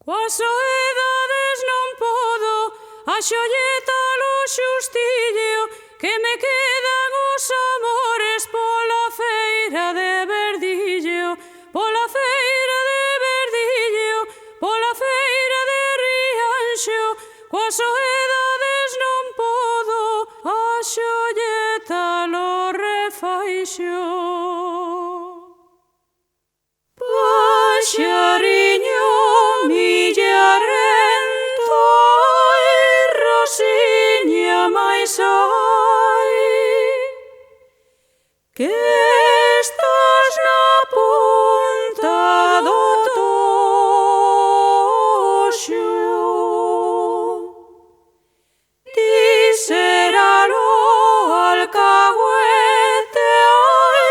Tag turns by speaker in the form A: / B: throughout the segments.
A: Coas soedades non podo axolletar o xustillo que me quedan os amores pola feira de Verdillo, pola feira de Verdillo, pola feira de Rianxo. Coas soedades non podo axolletar o refaixo. Paxariño millarento e rosiña máis hai, que estás na punta do toxo. Ti será o alcahuete, ai,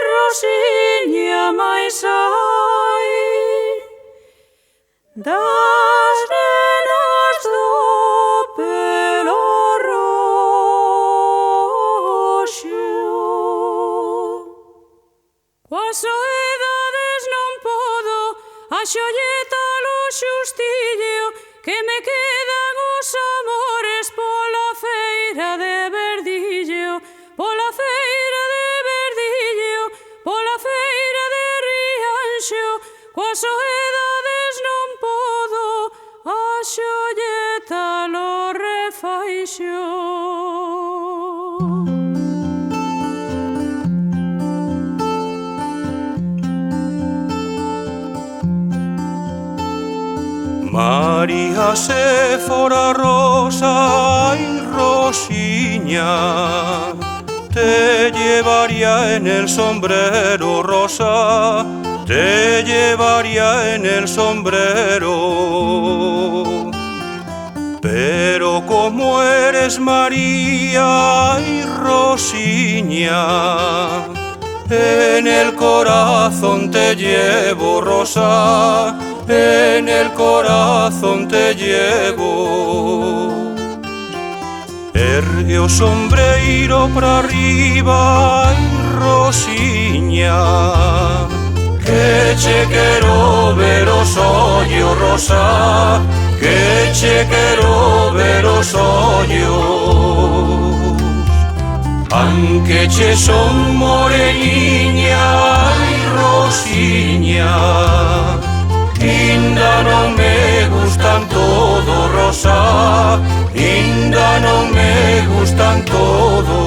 A: rosiña máis hai, das nenas do pelo roxo. Coas soedades non podo axolletar o xustillo que me quedan os amores pola feira de Verdillo, pola feira de Verdillo, pola feira de Rianxo. Coas soedades non podo axolletar o refaixo.
B: María se fora rosa y rosiña, te llevaría en el sombrero rosa, te llevaría en el sombrero. Pero como eres María y rosiña, en el corazón te llevo rosa, en el corazón te llevo. Ergue o sombreiro pra arriba y rosiña, que che quero ver os ollos rosa, que che quero ver os ollos. Aunque che son moreniña y rosiña, inda non me gustan todo rosa, inda non me gustan todo